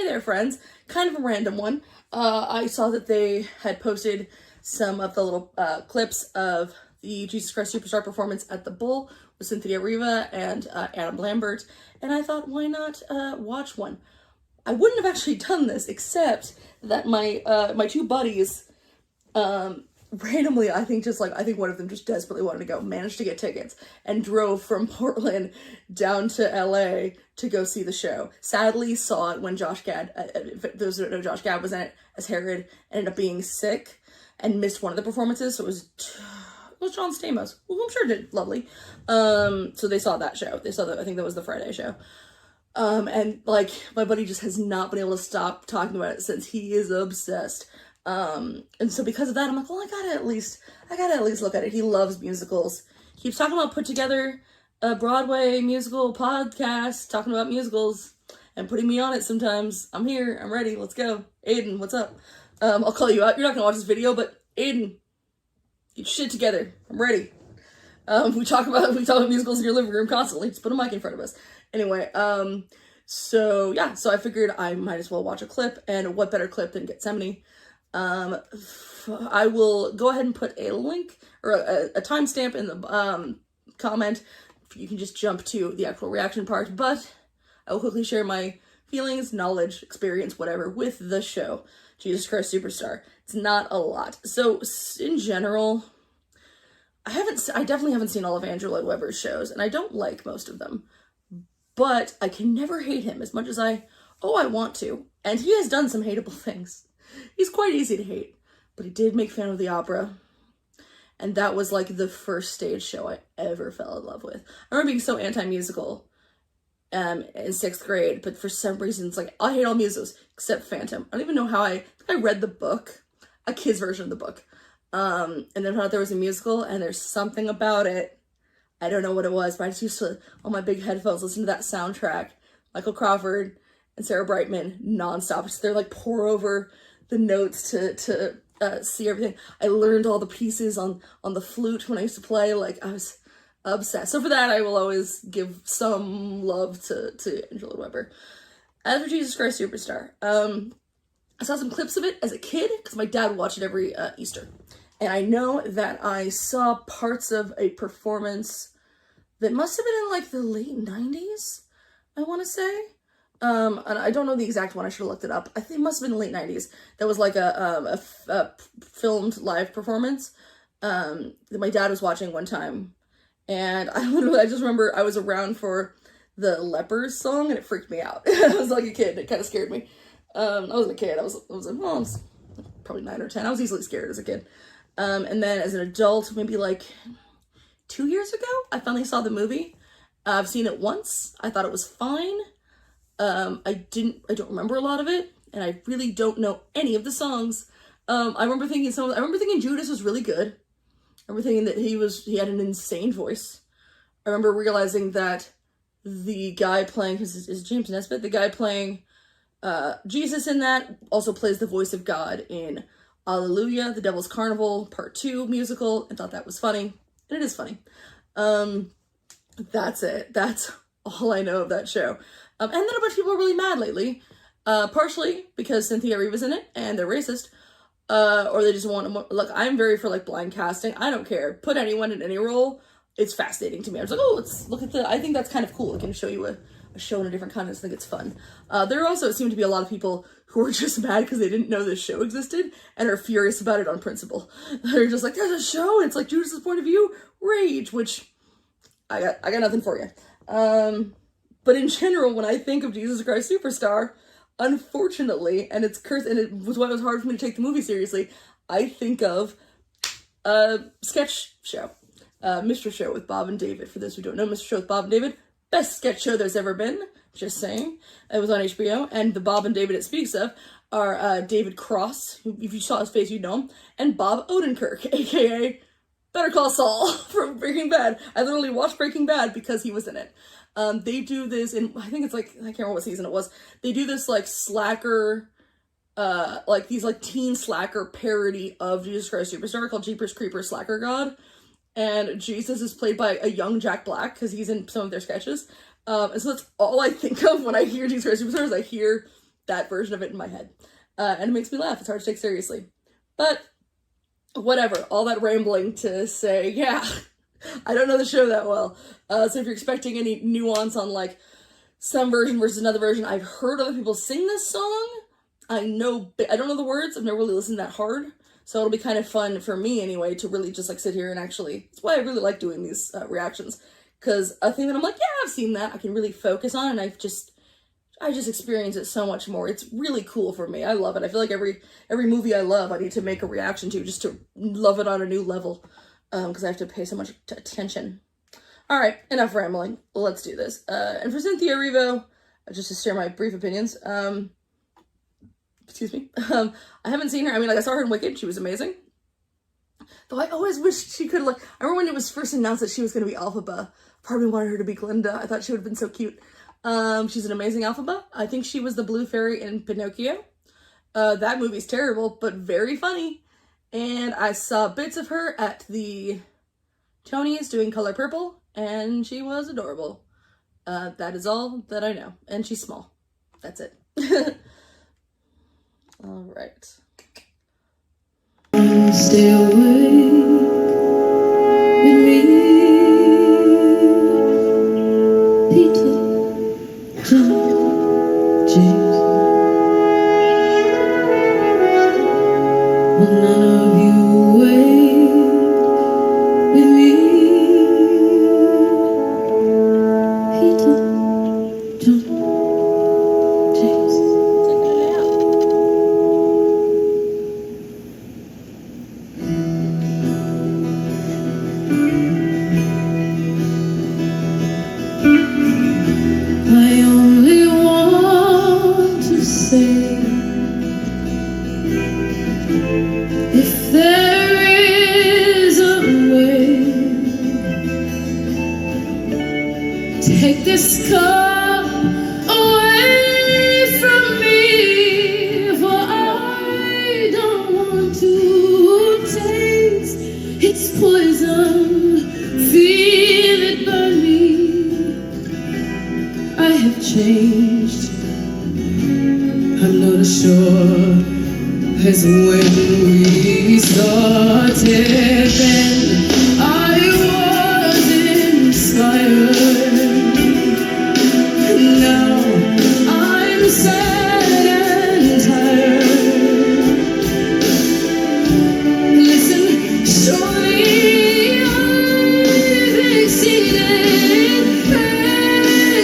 there, friends. Kind of a random one. I saw that they had posted some of the little clips of the Jesus Christ Superstar performance at the Bull with Cynthia Erivo and Adam Lambert, and I thought, why not watch one? I wouldn't have actually done this, except that my my two buddies, randomly, I think one of them just desperately wanted to go, managed to get tickets, and drove from Portland down to LA to go see the show. Sadly, saw it when Josh Gad, those who don't know, Josh Gad was in it as Herod, ended up being sick, and missed one of the performances, so it was John Stamos, who I'm sure did lovely. So they saw that show. They saw that, I think that was the Friday show. And like, my buddy just has not been able to stop talking about it since. He is obsessed. And so because of that, I'm like, well, I gotta at least look at it. He loves musicals. Keeps talking about put together a Broadway musical podcast, talking about musicals, and putting me on it sometimes. I'm here, I'm ready, let's go. Aiden, what's up? I'll call you out. You're not gonna watch this video, but Aiden, get shit together. I'm ready. We talk about musicals in your living room constantly. Just put a mic in front of us. Anyway, so yeah, so I figured I might as well watch a clip, and what better clip than Gethsemane? I will go ahead and put a link or a timestamp in the comment. You can just jump to the actual reaction part, but I will quickly share my feelings, knowledge, experience, whatever, with the show, Jesus Christ Superstar. It's not a lot. So in general, I definitely haven't seen all of Andrew Lloyd Webber's shows, and I don't like most of them, but I can never hate him as much as I want to. And he has done some hateable things. He's quite easy to hate, but he did make Phantom of the Opera, and that was like the first stage show I ever fell in love with. I remember being so anti-musical in 6th grade, but for some reason it's like, I hate all musicals except Phantom. I don't even know how I read the book, a kid's version of the book, and then found out there was a musical, and there's something about it. I don't know what it was, but I just used to, on my big headphones, listen to that soundtrack, Michael Crawford and Sarah Brightman, nonstop. Just they're like pour over the notes to see everything. I learned all the pieces on the flute when I used to play. Like, I was obsessed. So for that, I will always give some love to Andrew Lloyd Webber. As for Jesus Christ Superstar, I saw some clips of it as a kid because my dad watched it every Easter. And I know that I saw parts of a performance that must have been in like the late 90s, I want to say. And I don't know the exact one, I should have looked it up. I think it must have been the late 90s. That was like a filmed live performance that my dad was watching one time. And I just remember I was around for the Lepers song, and it freaked me out. I was like a kid, it kind of scared me. I wasn't a kid, I was probably 9 or 10. I was easily scared as a kid. And then as an adult, maybe like 2 years ago, I finally saw the movie. I've seen it once. I thought it was fine. I don't remember a lot of it, and I really don't know any of the songs. I remember thinking Judas was really good. I remember thinking that he had an insane voice. I remember realizing that the guy playing, is James Nesbitt, the guy playing Jesus in that also plays the voice of God in Alleluia, The Devil's Carnival, Part 2 musical, and thought that was funny. And it is funny. That's it. That's all I know of that show. And then a bunch of people are really mad lately. Partially because Cynthia Erivo's in it, and they're racist. Or they just want to, look, I'm very for like blind casting. I don't care. Put anyone in any role. It's fascinating to me. I was like, oh, let's look at I think that's kind of cool. It can show you a show in a different context. I think it's fun. There also seem to be a lot of people who are just mad because they didn't know this show existed and are furious about it on principle. They're just like, there's a show, and it's like Judas's point of view, rage, which I got nothing for you. But in general, when I think of Jesus Christ Superstar, unfortunately, and it's cursed, and it was why it was hard for me to take the movie seriously, I think of a sketch show, Mr. Show with Bob and David. For those who don't know, Mr. Show with Bob and David, best sketch show there's ever been, just saying. It was on HBO, and the Bob and David it speaks of are David Cross, who, if you saw his face, you'd know him, and Bob Odenkirk, aka Better Call Saul from Breaking Bad. I literally watched Breaking Bad because he was in it. They do this in, I think it's like, I can't remember what season it was. They do this like slacker, like these like teen slacker parody of Jesus Christ Superstar called Jeepers Creepers Slacker God. And Jesus is played by a young Jack Black because he's in some of their sketches. And so that's all I think of when I hear Jesus Christ Superstar is I hear that version of it in my head. And it makes me laugh. It's hard to take seriously. But whatever, all that rambling to say, yeah, I don't know the show that well. So if you're expecting any nuance on like some version versus another version, I've heard other people sing this song. I don't know the words. I've never really listened that hard. So it'll be kind of fun for me anyway to really just like sit here and actually, it's why I really like doing these reactions. Because a thing that I'm like, yeah, I've seen that. I can really focus on, and I just experience it so much more. It's really cool for me. I love it. I feel like every movie I love, I need to make a reaction to just to love it on a new level. Because I have to pay so much attention. All right, enough rambling. Let's do this. And for Cynthia Erivo, just to share my brief opinions. Excuse me. I haven't seen her. I mean, like I saw her in Wicked. She was amazing. Though I always wished she could like. I remember when it was first announced that she was going to be Elphaba. Part of me wanted her to be Glinda. I thought she would have been so cute. She's an amazing Elphaba. I think she was the blue fairy in Pinocchio. That movie's terrible, but very funny. And I saw bits of her at the Tonys doing Color Purple, and she was adorable. That is all that I know. And she's small. That's it. All right. Stay awake with me, Peter, John, James. Will none of you wait with me, Peter, John, James. I only want to say, if there is a way, take this cup away from me, for I don't want to taste its poison, feel it burn me. I have changed. I'm not as sure as when we started. Then I was inspired. Now I'm sad and tired. Listen, surely I've exceeded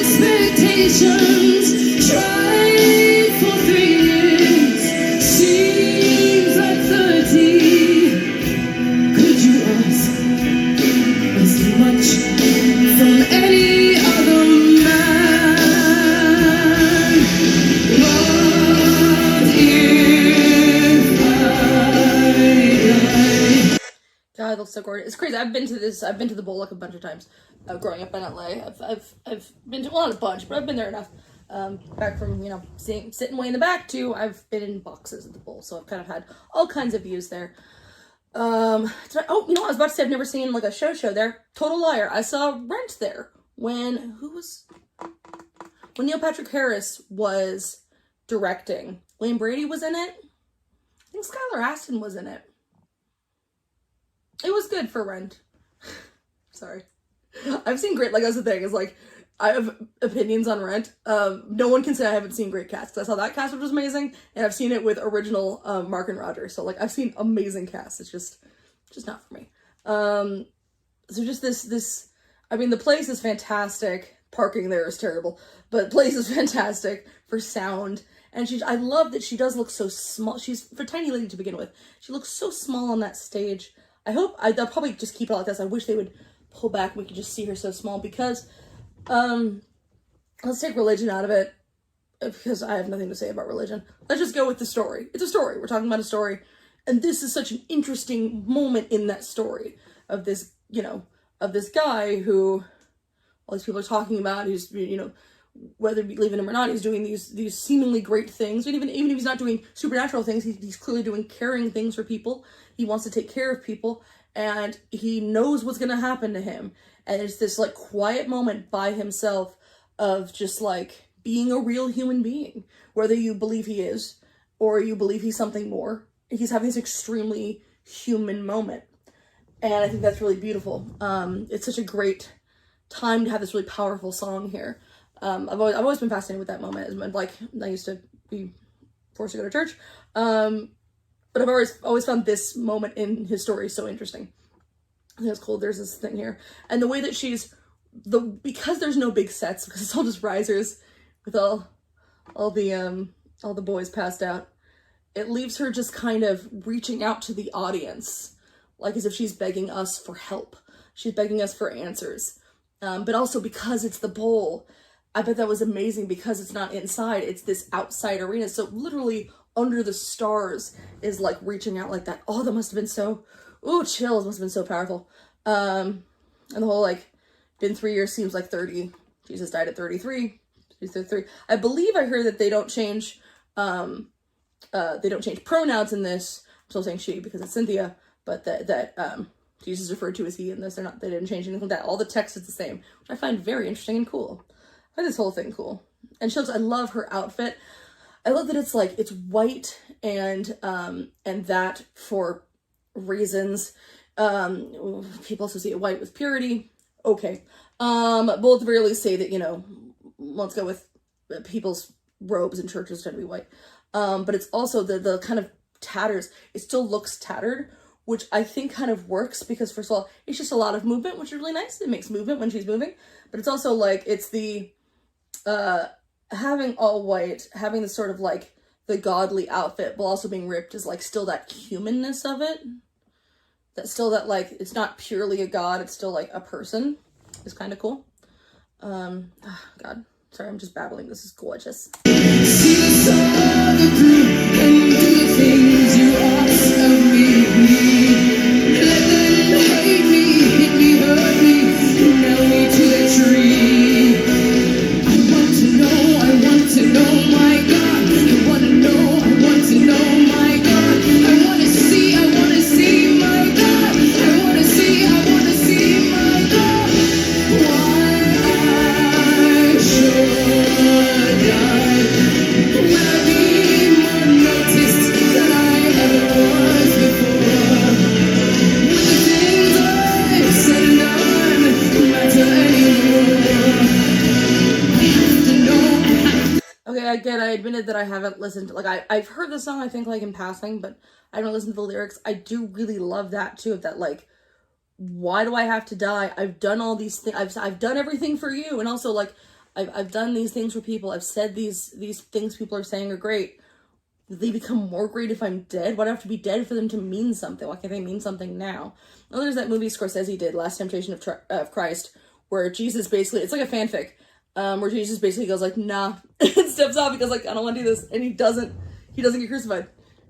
expectations. Tried for 3 years, seems like 30. Could you ask as much from any other man? What if I God, it looks so gorgeous. It's crazy. I've been to the bowl like a bunch of times. Growing up in LA, I've been to, well, not a bunch, but I've been there enough. Back from, you know, sitting way in the back to I've been in boxes at the bowl, so I've kind of had all kinds of views there. You know, I was about to say I've never seen like a show there. Total liar. I saw Rent there when Neil Patrick Harris was directing. Wayne Brady was in it. I think Skylar Astin was in it. It was good for Rent. Sorry. I've seen great, like that's the thing, is like, I have opinions on Rent. No one can say I haven't seen great casts. I saw that cast, which was amazing, and I've seen it with original Mark and Roger. So like, I've seen amazing casts. It's just not for me. So just this, I mean, the place is fantastic. Parking there is terrible, but the place is fantastic for sound. And I love that she does look so small. She's a tiny lady to begin with. She looks so small on that stage. They'll probably just keep it like this. I wish they would pull back and we could just see her so small, because let's take religion out of it, because I have nothing to say about religion. Let's just go with the story. It's a story. We're talking about a story, and this is such an interesting moment in that story of this, you know, of this guy who all these people are talking about, who's, you know, whether you believe in him or not, he's doing these seemingly great things. And even if he's not doing supernatural things, he's clearly doing caring things for people. He wants to take care of people, and he knows what's going to happen to him. And it's this like quiet moment by himself of just like being a real human being, whether you believe he is or you believe he's something more. He's having this extremely human moment, and I think that's really beautiful. It's such a great time to have this really powerful song here. I've always been fascinated with that moment. Like, I used to be forced to go to church, but I've always found this moment in his story so interesting. I think it's cool. There's this thing here, and the way that because there's no big sets, because it's all just risers with all the boys passed out. It leaves her just kind of reaching out to the audience, like as if she's begging us for help. She's begging us for answers. But also because it's the bowl, I bet that was amazing because it's not inside, it's this outside arena. So literally under the stars is like reaching out like that. Oh, that must have been so, chills, must have been so powerful. And the whole like, been 3 years seems like 30. Jesus died at 33. She's 33. I believe I heard that they don't change pronouns in this. I'm still saying she because it's Cynthia, but that Jesus is referred to as he in this. They didn't change anything like that. All the text is the same, which I find very interesting and cool. I find this whole thing cool. And I love her outfit. I love that it's like, it's white and that for reasons, people associate white with purity. Okay. We'll at the very least say that, let's go with people's robes in churches tend to be white. But it's also the kind of tatters. It still looks tattered, which I think kind of works because, first of all, it's just a lot of movement, which is really nice. It makes movement when she's moving. But it's also like, it's the, having all white, having the sort of like the godly outfit, while also being ripped is like still that humanness of it. That's still that like, it's not purely a god, it's still like a person. It's kind of cool. God. Sorry, I'm just babbling. This is gorgeous. See all the proof and do the things you ask of me. Let them hate me, hit me, hurt me, nail me to the tree. I want to know, my God. I want to know, my God. I want to see, my God. I want to see, my God. Why I should die. Will I be more noticed than I ever was before? Will the things I've said and done matter anymore? I have to know. Okay, again, I admitted that I haven't listened to, like, I've heard the song, I think, like, in passing, but I haven't listened to the lyrics. I do really love that, too, of that, like, why do I have to die? I've done all these things, I've done everything for you, and also, like, I've done these things for people, I've said these things people are saying are great. They become more great if I'm dead? Why do I have to be dead for them to mean something? Why can't they mean something now? Well, there's that movie Scorsese did, Last Temptation of Christ, where Jesus basically, it's like a fanfic, where Jesus basically goes like, nah, and steps off because like, I don't want to do this, and he doesn't get crucified.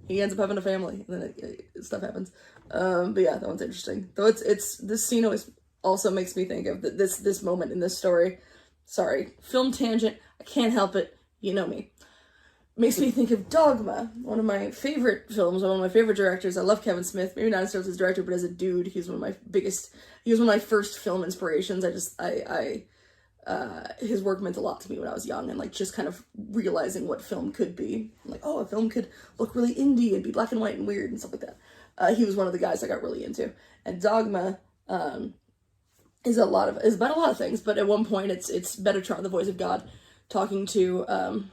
He ends up having a family, and then stuff happens. But yeah, that one's interesting. Though it's this scene always also makes me think of this moment in this story. Sorry, film tangent, I can't help it, you know me. Makes me think of Dogma, one of my favorite films, one of my favorite directors. I love Kevin Smith, maybe not necessarily as a director, but as a dude, he was one of my first film inspirations. His work meant a lot to me when I was young, and like just kind of realizing what film could be. Like, oh, a film could look really indie and be black and white and weird and stuff like that. He was one of the guys I got really into. And Dogma is about a lot of things, but at one point it's Metatron, the voice of God, talking to a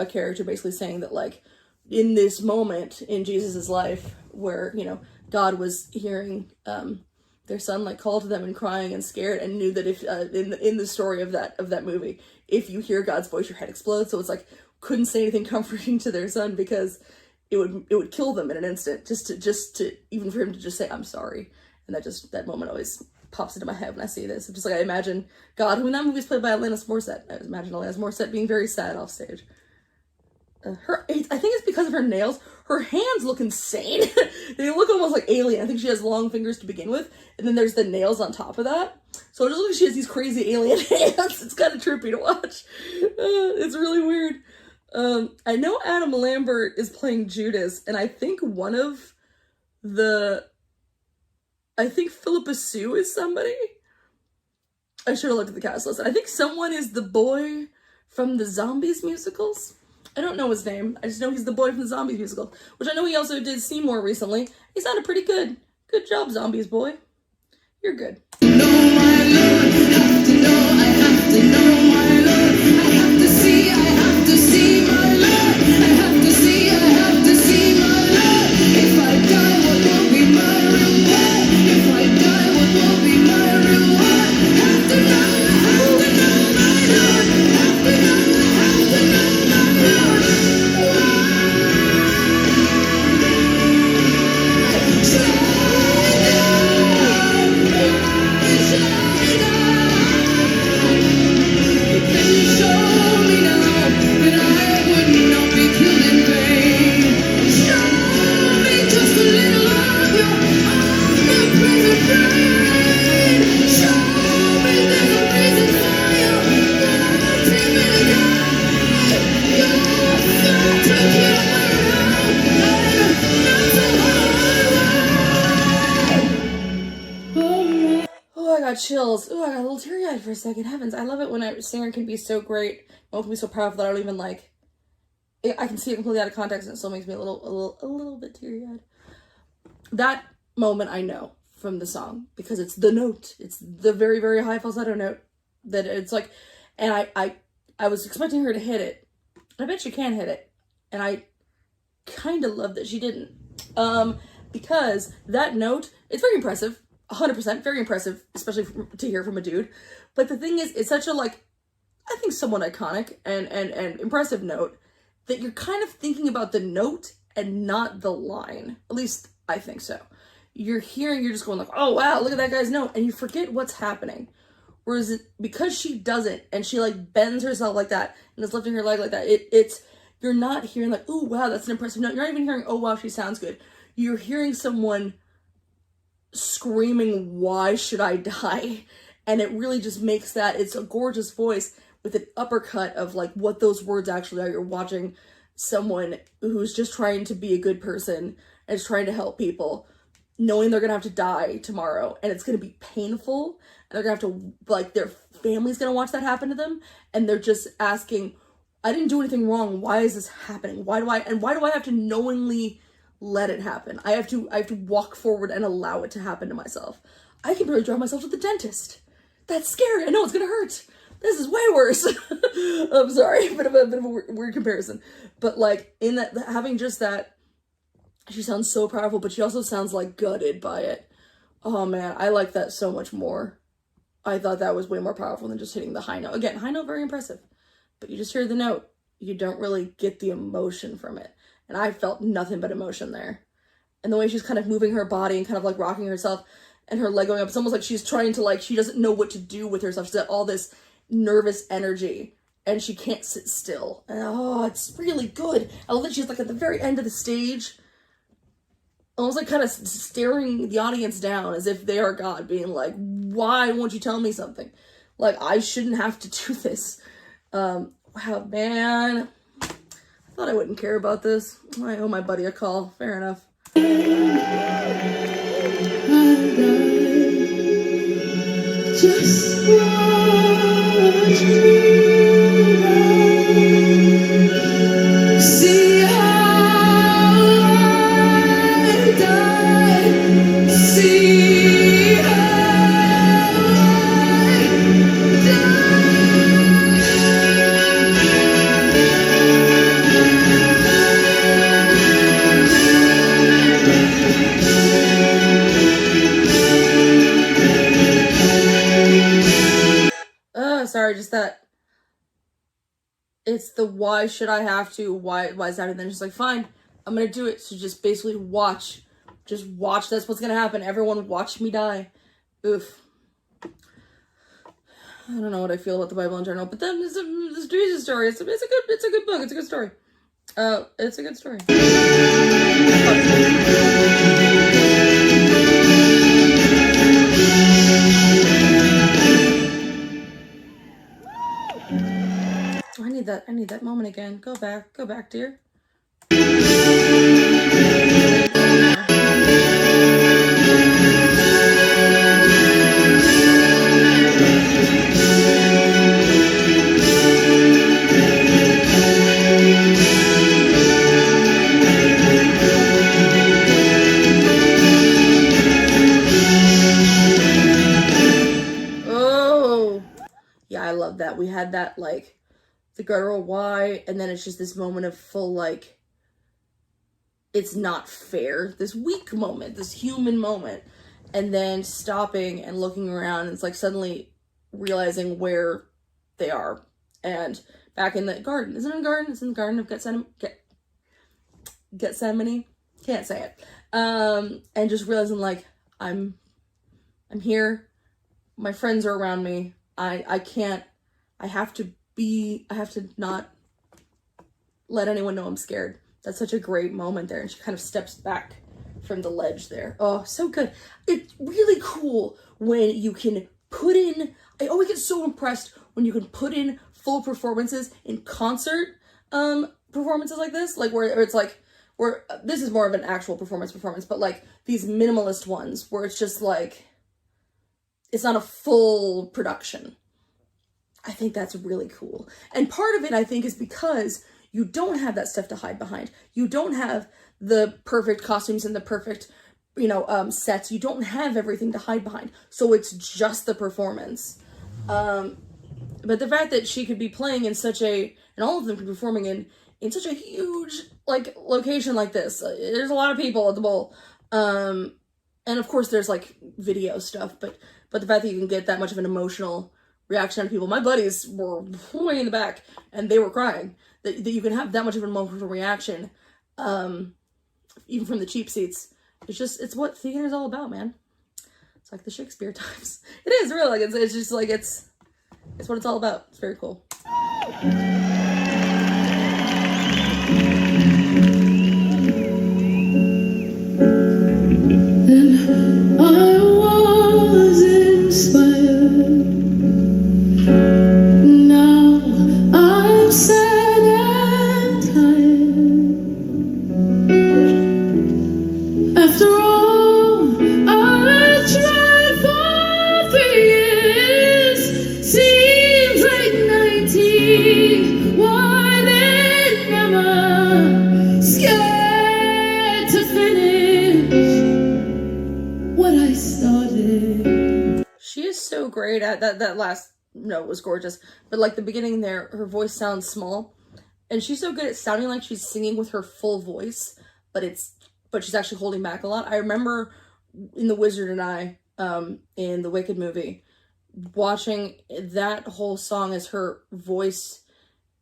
character, basically saying that like in this moment in Jesus's life where, God was hearing their son like call to them and crying and scared, and knew that if in the story of that movie, if you hear God's voice, your head explodes. So it's like couldn't say anything comforting to their son because it would kill them in an instant, just to even for him to just say I'm sorry. And that moment always pops into my head when I see this. I'm just like, I imagine God, who in that movie is played by Alanis Morissette. I imagine Alanis Morissette being very sad off stage. I think it's because of her nails. Her hands look insane. They look almost like alien. I think she has long fingers to begin with, and then there's the nails on top of that. So it just looks like she has these crazy alien hands. It's kind of trippy to watch. It's really weird. I know Adam Lambert is playing Judas, and I think Philippa Sue is somebody. I should have looked at the cast list. I think someone is the boy from the Zombies musicals. I don't know his name. I just know he's the boy from the Zombies musical, which I know he also did Seymour recently. He sounded pretty good. Good job, Zombies boy. You're good. Know my Lord, have to know, I have to know my Lord. I have to see my Lord. I have to see my Lord. If I die, what will be my reward? If I die, what will be my reward? Have to know my Lord. Have to know my Lord. Oh, I got chills. Oh, I got a little teary-eyed for a second. Heavens, I love it when a singer can be so great, both can be so powerful that I don't even like. I can see it completely out of context, and it still makes me a little bit teary-eyed. That moment I know from the song because it's the note. It's the very, very high falsetto note that it's like, and I was expecting her to hit it. I bet she can hit it, and I kind of love that she didn't, because that note, it's very impressive. 100% very impressive, especially to hear from a dude. But the thing is, it's such a, like, I think somewhat iconic and impressive note that you're kind of thinking about the note and not the line. At least I think so. You're just going like, oh wow, look at that guy's note, and you forget what's happening. Whereas because she does it and she like bends herself like that and is lifting her leg like that, it's you're not hearing like, oh wow, that's an impressive note. You're not even hearing, oh wow, she sounds good. You're hearing someone screaming, why should I die? And it really just makes that, it's a gorgeous voice with an uppercut of like what those words actually are. You're watching someone who's just trying to be a good person and is trying to help people, knowing they're gonna have to die tomorrow and it's gonna be painful, and they're gonna have to, like, their family's gonna watch that happen to them, and they're just asking, I didn't do anything wrong, why is this happening? Why do I have to knowingly let it happen? I have to walk forward and allow it to happen to myself. I can barely drive myself to the dentist. That's scary. I know it's gonna hurt. This is way worse. I'm sorry, bit of a weird comparison. But like in that, having just that, she sounds so powerful, but she also sounds like gutted by it. Oh man, I like that so much more. I thought that was way more powerful than just hitting the high note. Again, high note, very impressive. But you just hear the note. You don't really get the emotion from it. And I felt nothing but emotion there. And the way she's kind of moving her body and kind of like rocking herself and her leg going up, it's almost like she's trying to, like, she doesn't know what to do with herself. She's got all this nervous energy and she can't sit still. And oh, it's really good. I love that she's like at the very end of the stage, almost like kind of staring the audience down as if they are God, being like, why won't you tell me something? Like, I shouldn't have to do this. Wow, man. I thought I wouldn't care about this. I owe my buddy a call. Fair enough. Just watch me ride. See how I die. See how I Sorry, just that. It's the why should I have to, why is that? And then she's like, fine, I'm gonna do it. So just basically watch. Just watch, that's what's gonna happen. Everyone watch me die. Oof. I don't know what I feel about the Bible in general, but then this Jesus story, it's a good book, it's a good story. It's a good story. I need that moment again. Go back, dear. that. We had that, like, the guttural why, and then it's just this moment of full, like, it's not fair, this weak moment, this human moment, and then stopping and looking around, and it's like suddenly realizing where they are, and back in the garden. Is it in a garden? It's in the Garden of Gethsemane? Can't say it. And just realizing, like, I'm here, my friends are around me, I have to not let anyone know I'm scared. That's such a great moment there. And she kind of steps back from the ledge there. Oh, so good. It's really cool when you can put in, I always get so impressed when you can put in full performances in concert performances like this. Like where it's like, where this is more of an actual performance, but like these minimalist ones where it's just like, it's not a full production. I think that's really cool. And part of it, I think, is because you don't have that stuff to hide behind. You don't have the perfect costumes and the perfect, sets. You don't have everything to hide behind. So it's just the performance. But the fact that she could be playing in and all of them could be performing in such a huge, like, location like this. There's a lot of people at the bowl. And of course there's, like, video stuff, but the fact that you can get that much of an emotional reaction out of people. My buddies were way in the back and they were crying. That you can have that much of an emotional reaction, even from the cheap seats. It's what theater is all about, man. It's like the Shakespeare times. It is really, like, it's just like, it's what it's all about. It's very cool. Then I was inspired. Now I'm sad and tired. After all I tried for 3 years, seems like 19. Why then am I scared to finish what I started? She is so great at that last note was gorgeous, but like the beginning there, her voice sounds small, and she's so good at sounding like she's singing with her full voice, but she's actually holding back a lot. I remember in The Wizard and I, in the Wicked movie, watching that whole song as her voice,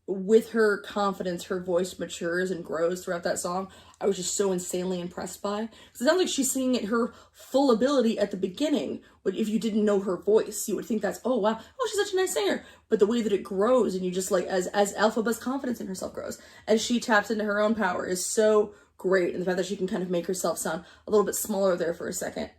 with her confidence, her voice matures and grows throughout that song. I was just so insanely impressed by. Because it sounds like she's singing at her full ability at the beginning, but if you didn't know her voice, you would think that's, oh wow, oh, she's such a nice singer. But the way that it grows, and you just like, as Elphaba's confidence in herself grows, as she taps into her own power, is so great. And the fact that she can kind of make herself sound a little bit smaller there for a second.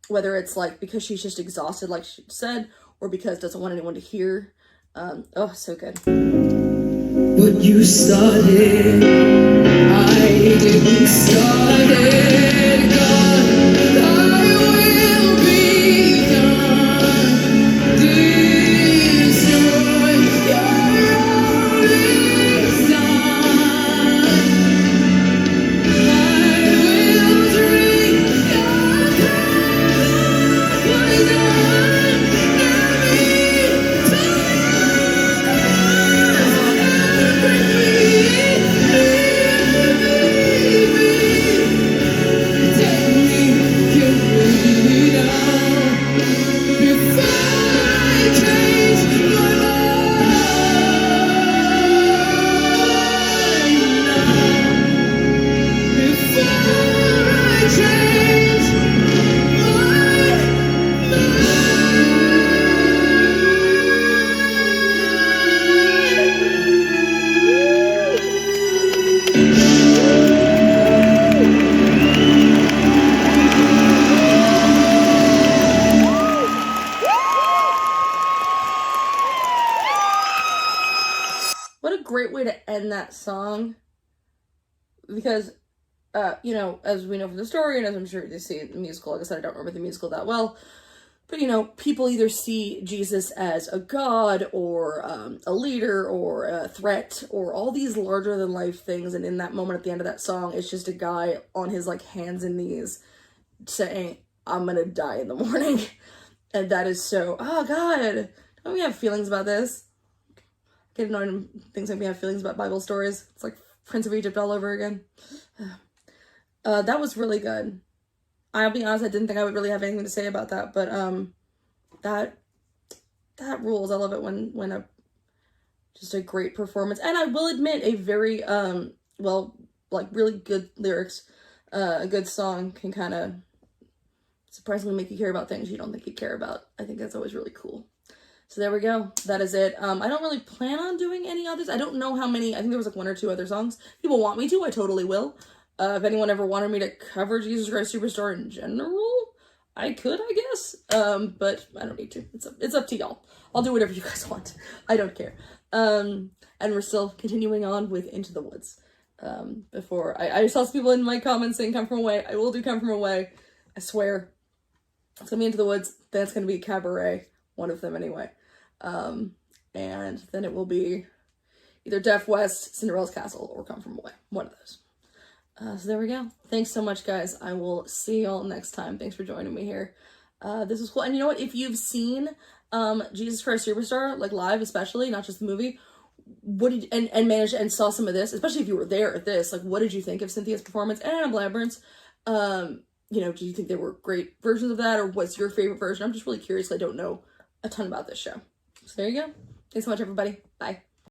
Whether it's like because she's just exhausted, like she said, or because doesn't want anyone to hear. Oh, so good. What you started, I didn't start it. God, I will be done. Destroy your only son. I will drink your poison. What a great way to end that song, because, as we know from the story, and as I'm sure you see in the musical, like I said, I don't remember the musical that well, but, people either see Jesus as a god, or a leader, or a threat, or all these larger-than-life things, and in that moment at the end of that song, it's just a guy on his, like, hands and knees saying, I'm gonna die in the morning, and that is so, oh god, don't we have feelings about this? I get annoyed when things make me have feelings about Bible stories. It's like Prince of Egypt all over again. That was really good. I'll be honest, I didn't think I would really have anything to say about that, but that rules. I love it when just a great performance, and I will admit a very like really good lyrics, a good song can kind of surprisingly make you care about things you don't think you care about. I think that's always really cool. So there we go. That is it. I don't really plan on doing any others. I don't know how many. I think there was like 1 or 2 other songs. People want me to. I totally will. If anyone ever wanted me to cover Jesus Christ Superstar in general, I could, I guess. But I don't need to. It's up to y'all. I'll do whatever you guys want. I don't care. And we're still continuing on with Into the Woods. Before I saw some people in my comments saying Come From Away. I will do Come From Away. I swear. It's gonna be Into the Woods. Then it's gonna be Cabaret. One of them anyway. And then it will be either Deaf West, Cinderella's Castle, or Come From Away. One of those. So there we go. Thanks so much, guys. I will see y'all next time. Thanks for joining me here. This was cool. And you know what? If you've seen Jesus Christ Superstar, like live especially, not just the movie, what did and managed and saw some of this, especially if you were there at this, like what did you think of Cynthia's performance and Labyrinth's? You know, do you think they were great versions of that, or what's your favorite version? I'm just really curious. I don't know a ton about this show. So there you go. Thanks so much, everybody. Bye.